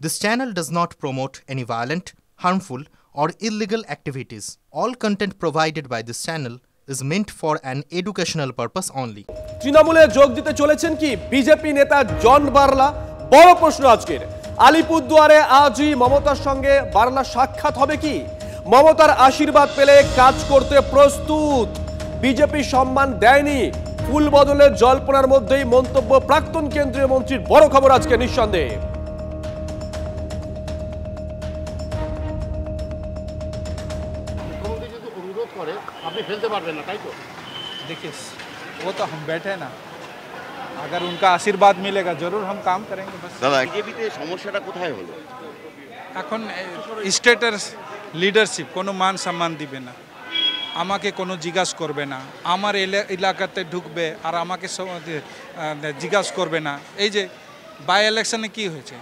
This channel does not promote any violent, harmful, or illegal activities. All content provided by this channel is meant for an educational purpose only. তৃণমূলে যোগ দিতে চলেছেন কি BJP নেতা জন বার্লা? বড় প্রশ্ন আজকের। আলিপুরদুয়ারে আজই মমতার সঙ্গে বার্লা সাক্ষাৎ হবে কি? মমতার আশীর্বাদ পেলে কাজ করতে প্রস্তুত। বিজেপি সম্মান দেয়নি। ফুল বদলের জল্পনার মধ্যেই মন্তব্য প্রাক্তন কেন্দ্রীয় মন্ত্রীর। বড় খবর আজকে নিঃসন্দেহে। देखिए वो तो हम बैठे ना, अगर उनका आशीर्वाद मिलेगा जरूर हम काम करेंगे। बस দাদা বিজেপিতে সমস্যাটা কোথায় হলো? এখন স্টেটের লিডারশিপ কোনো মান সম্মান দিবে না, আমাকে কোনো জিজ্ঞাসা করবে না, আমার এলাকাতে ঢুকবে আর আমাকে জিজ্ঞাসা করবে না। এই যে বাই ইলেকশনে কি হয়েছে,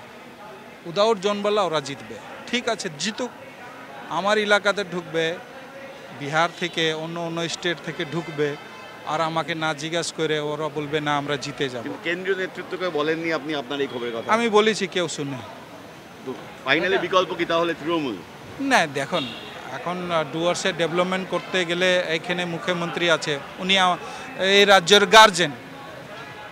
উইদাউট জনবলা ওরা জিতবে, ঠিক আছে জিতুক, আমার এলাকাতে ঢুকবে, বিহার থেকে অন্য অন্য স্টেট থেকে ঢুকবে আর আমাকে না জিজ্ঞাসা করে ওরা বলবে না আমরা জিতে যাব। কেন্দ্রীয় নেতৃত্বকে বলেননি আপনি আপনার এই খবরের কথা? আমি বলেছি, কেউ শুনে। তো ফাইনালি বিকল্প কি তাহলে তৃণমূল? না দেখুন, এখন ডুয়ার্সে ডেভেলপমেন্ট করতে গেলে এইখানে মুখ্যমন্ত্রী আছে, উনি এই রাজ্যের গার্জেন,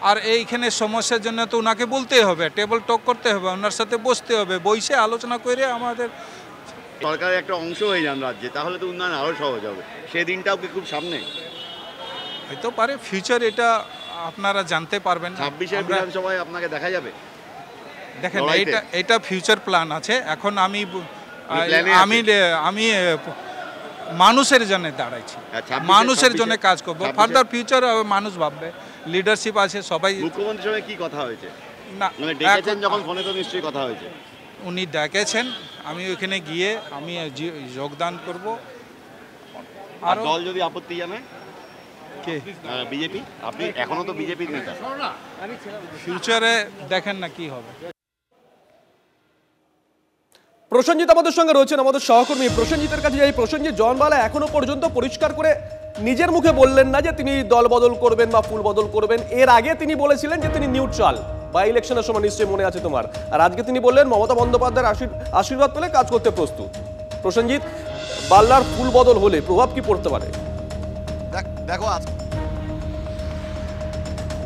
আর এইখানে সমস্যার জন্য তো ওনাকে বলতেই হবে, টেবল টক করতে হবে, ওনার সাথে বসতে হবে, বসে আলোচনা করে আমাদের সরকারের একটা অংশ হয়ে যান রাজ্যে, তাহলে তো উন্নয়ন আরও সহজ হবে। সেই দিনটাও কি খুব সামনে? হয়তো পারে, ফিউচার এটা আপনারা জানতে পারবেন। 26-এর বিধানসভায় আপনাকে দেখা যাবে? দেখেন এটা ফিউচার প্ল্যান আছে। এখন আমি মানুষের জন্য দাঁড়াইছি, মানুষের জন্য কাজ করবো। ফার্দার ফিউচার মানুষ ভাববে, লিডারশিপ আছে সবাই। মুখ্যমন্ত্রীর সঙ্গে কি কথা হয়েছে? না ডেকেছেন যখন, ফোনে তো নিশ্চয়ই কথা হয়েছে। উনি ডেকেছেন, আমি ওইখানে গিয়ে আমি যোগদান করব। আর দল যদি আপত্তি জানায়? কে? বিজেপি? আপনি এখনো তো বিজেপির নেতা। ফিউচারে দেখেন না কি হবে। প্রসেনজিৎ আমাদের সঙ্গে রয়েছেন, আমাদের সহকর্মী। প্রসেনজিতের কাছে যাই। প্রসেনজিৎ, জন বার্লা এখনো পর্যন্ত পরিষ্কার করে নিজের মুখে বললেন না যে তিনি দল বদল করবেন বা ফুল বদল করবেন। এর আগে তিনি বলেছিলেন যে তিনি নিউট্রাল। বা ইলেকশনের সময় নিশ্চয়ই মনে আছে তোমার। আর আজকে তিনি বললেন মমতা বন্দ্যোপাধ্যায়ের আশীর্বাদ পেলে কাজ করতে প্রস্তুত। প্রসেনজিৎ, বার্লার ফুল বদল হলে প্রভাব কি পড়তে পারে? দেখো,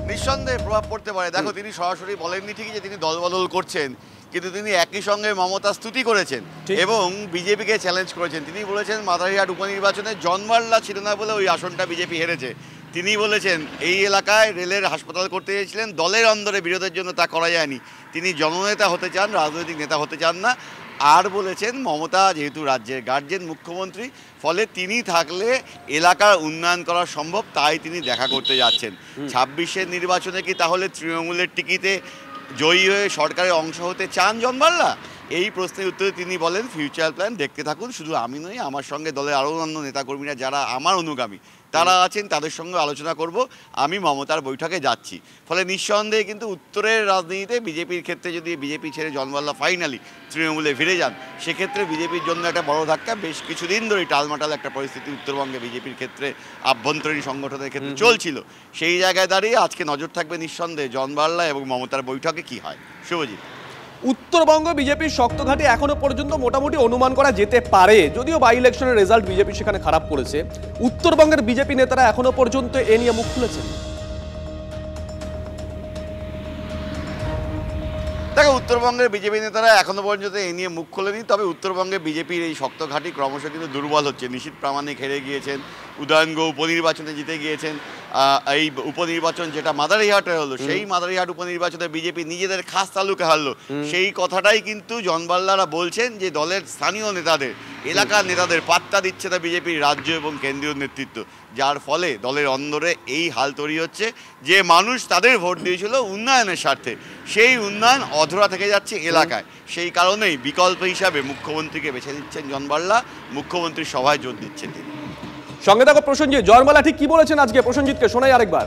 নিঃসন্দেহে প্রভাব পড়তে পারে। দেখো, তিনি সরাসরি বলেননি ঠিকই যে তিনি দল বদল করছেন, কিন্তু তিনি একই সঙ্গে মমতা স্তুতি করেছেন এবং বিজেপিকে চ্যালেঞ্জ করেছেন। তিনি বলেছেন মাদারিহাট উপনির্বাচনে জন বার্লা ছিল না বলে ওই আসনটা বিজেপি হেরেছে। তিনি বলেছেন এই এলাকায় রেলের হাসপাতাল করতে চেয়েছিলেন, দলের অন্দরে বিরোধের জন্য তা করা যায়নি। তিনি জননেতা হতে চান, রাজনৈতিক নেতা হতে চান না। আর বলেছেন মমতা যেহেতু রাজ্যের গার্জেন, মুখ্যমন্ত্রী, ফলে তিনি থাকলে এলাকার উন্নয়ন করা সম্ভব, তাই তিনি দেখা করতে যাচ্ছেন। 26-এর নির্বাচনে কি তাহলে তৃণমূলের টিকিটে জয়ী হয়ে সরকারের অংশ হতে চান জন বার্লা? এই প্রশ্নের উত্তরে তিনি বলেন ফিউচার প্ল্যান দেখতে থাকুন। শুধু আমি নই, আমার সঙ্গে দলের আরও অন্য নেতাকর্মীরা যারা আমার অনুগামী তারা আছেন, তাদের সঙ্গে আলোচনা করব। আমি মমতার বৈঠকে যাচ্ছি। ফলে নিঃসন্দেহে কিন্তু উত্তরের রাজনীতিতে বিজেপির ক্ষেত্রে যদি বিজেপি ছেড়ে জন বার্লা ফাইনালি তৃণমূলে ফিরে যান, সেক্ষেত্রে বিজেপির জন্য একটা বড় ধাক্কা। বেশ কিছুদিন ধরেই টালমাটাল একটা পরিস্থিতি উত্তরবঙ্গে বিজেপির ক্ষেত্রে, আভ্যন্তরীণ সংগঠনের ক্ষেত্রে চলছিল। সেই জায়গায় দাঁড়িয়ে আজকে নজর থাকবে নিঃসন্দেহে জন বার্লা এবং মমতার বৈঠকে কি হয়। শুভজিৎ, উত্তরবঙ্গ বিজেপির শক্ত ঘাঁটি এখনো পর্যন্ত মোটামুটি অনুমান করা যেতে পারে, যদিও বাই ইলেকশনের রেজাল্ট বিজেপি সেখানে খারাপ করেছে। উত্তরবঙ্গের বিজেপি নেতারা এখনো পর্যন্ত এ নিয়ে মুখ খুলেছেন। দেখো, উত্তরবঙ্গের বিজেপি নেতারা এখনো পর্যন্ত এই নিয়ে মুখ খোলেনি। তবে উত্তরবঙ্গে বিজেপির এই শক্ত ঘাঁটি ক্রমশ কিন্তু দুর্বল হচ্ছে। নিশীথ প্রামাণিক হেরে গিয়েছেন, উদয়ন গো উপনির্বাচনে জিতে গিয়েছেন। এই উপনির্বাচন যেটা মাদারিহাটে হলো, সেই মাদারিহাট উপনির্বাচনে বিজেপি নিজেদের খাস তালুকে হারলো। সেই কথাটাই কিন্তু জন বার্লারা বলছেন যে দলের স্থানীয় নেতাদের, এলাকার নেতাদের পাত্তা দিচ্ছে না বিজেপির রাজ্য এবং কেন্দ্রীয় নেতৃত্ব, যার ফলে দলের অন্দরে এই হাল তৈরি হচ্ছে যে মানুষ তাদের ভোট দিয়েছিল উন্নয়নের স্বার্থে, সেই উন্নয়ন অধরা থেকে যাচ্ছে এলাকায়। সেই কারণেই বিকল্প হিসাবে মুখ্যমন্ত্রীকে বেছে নিচ্ছেন জন বার্লা, মুখ্যমন্ত্রীর সভায় জোর দিচ্ছেন তিনি। সঙ্গে থাকো প্রসেনজিৎ। জন বার্লা ঠিক কি বলেছেন আজকে? প্রসেনজিৎকে শোনাই আরেকবার।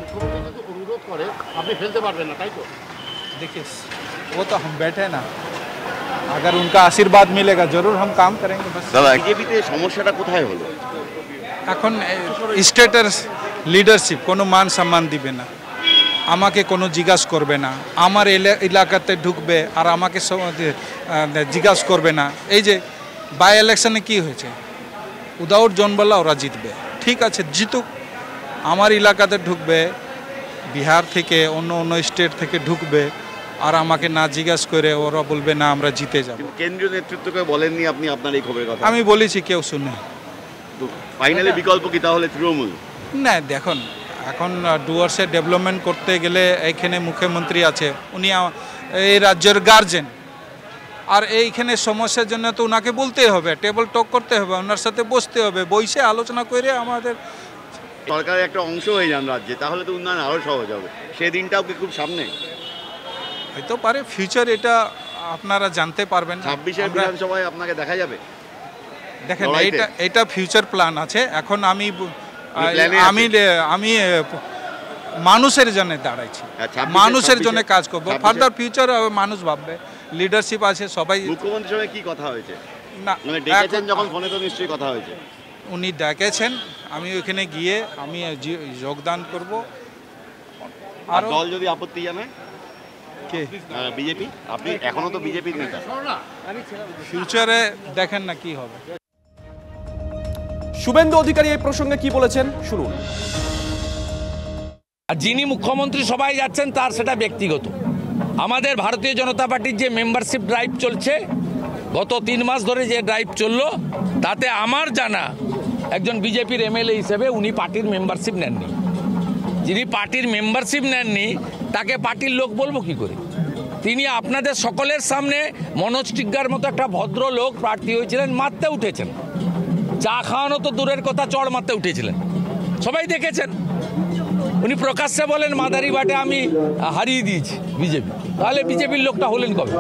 মুখ্যমন্ত্রী যদি অনুরোধ করে আপনি ফেলতে পারবেন না, তাই তো? देखिए वो तो हम बैठे ना, अगर उनका आशीर्वाद मिलेगा जरूर हम काम करेंगे। बस দাদা, বিজেপিতে সমস্যাটা কোথায় হলো? এখন স্টেটের লিডারশিপ কোনো মান সম্মান দিবে না, আমাকে কোনো জিজ্ঞাসা করবে না, আমার এলাকাতে ঢুকবে আর আমাকে জিজ্ঞাসা করবে না। এই যে বাই ইলেকশনে কি হয়েছে, উইদাউট জনবালা ওরা জিতবে, ঠিক আছে জিতুক, আমার এলাকাতে ঢুকবে, বিহার থেকে অন্য অন্য স্টেট থেকে ঢুকবে আর আমাকে না জিজ্ঞাসা করে ওরা বলবে না আমরা জিতে যাব। কেন্দ্রীয় নেতৃত্বকে বলেননি আপনি আপনার এই খবরের কথা? আমি বলেছি, কেউ শুনে। ফাইনালি বিকল্প কি তাহলে তৃণমূল? না দেখুন, এখন ডুয়ার্সে ডেভেলপমেন্ট করতে গেলে এইখানে মুখ্যমন্ত্রী আছে, উনি এই রাজ্যের গার্জেন, আর এইখানে সমস্যার জন্য তো ওনাকে বলতেই হবে, টেবল টক করতে হবে, ওনার সাথে বসতে হবে, বসে আলোচনা করে আমাদের সরকারের একটা অংশ হয়ে যান রাজ্যে, তাহলে তো উন্নয়ন আরও সহজ হবে। সেই দিনটাও কি খুব সামনে? হয়তো পারে, ফিউচার এটা আপনারা জানতে পারবেন। 26-এর বিধানসভায় আপনাকে দেখা যাবে? দেখেন এটা ফিউচার প্ল্যান আছে, এখন আমি মানুষের জন্য দাঁড়াইছি, মানুষের জন্য কাজ করবো, ফার্দার ফিউচার মানুষ ভাববে, লিডারশিপ আছে সবাই। মুখ্যমন্ত্রীর সঙ্গে কি কথা হয়েছে? না ডেকেছেন যখন, ফোনে তো নিশ্চয়ই কথা হয়েছে। উনি ডেকেছেন, আমি ওইখানে গিয়ে আমি যোগদান করব। আর দল যদি আপত্তি জানায়? কে? বিজেপি? আপনি এখনো তো বিজেপির নেতা, ফিউচারে দেখেন না কি হবে। শুভেন্দু অধিকারী এই প্রসঙ্গে কি বলেছেন শুনুন। যিনি মুখ্যমন্ত্রী সবাই যাচ্ছেন তার সেটা ব্যক্তিগত। আমাদের ভারতীয় জনতা পার্টির যে মেম্বারশিপ ড্রাইভ চলছে, গত 3 মাস ধরে যে ড্রাইভ চললো, তাতে আমার জানা একজন বিজেপির এমএলএ হিসেবে উনি পার্টির মেম্বারশিপ নেননি। যিনি পার্টির মেম্বারশিপ নেননি তাকে পার্টির লোক বলবো কি করে? তিনি আপনাদের সকলের সামনে মনোজ টিগ্গার মতো একটা ভদ্র লোক প্রার্থী হয়েছিলেন, মারতে উঠেছেন, চা খাওয়ানো তো দূরের কথা, চড় মারতে উঠেছিলেন, সবাই দেখেছেন। উনি প্রকাশ্যে বলেন মাদারিবাটে আমি হারিয়ে দিয়েছি বিজেপি, তাহলে বিজেপির লোকটা হলেন কবে?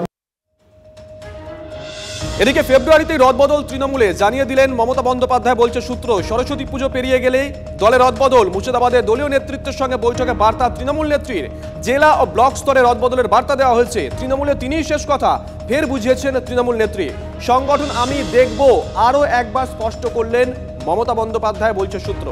এদিকে ফেব্রুয়ারিতেই রদবদল তৃণমূলে, জানিয়ে দিলেন মমতা বন্দ্যোপাধ্যায়। বলছে সূত্র, সরস্বতী পুজো পেরিয়ে গেলেই দলে রদবদল। মুর্শিদাবাদে দলীয় নেতৃত্বের সঙ্গে বৈঠকে বার্তা তৃণমূল নেত্রীর, জেলা ও ব্লক স্তরে রদবদলের বার্তা দেওয়া হয়েছে। তৃণমূলে তিনিই শেষ কথা ফের বুঝিয়েছেন তৃণমূল নেত্রী। সংগঠন আমি দেখব আরও একবার স্পষ্ট করলেন মমতা বন্দ্যোপাধ্যায়, বলছে সূত্র।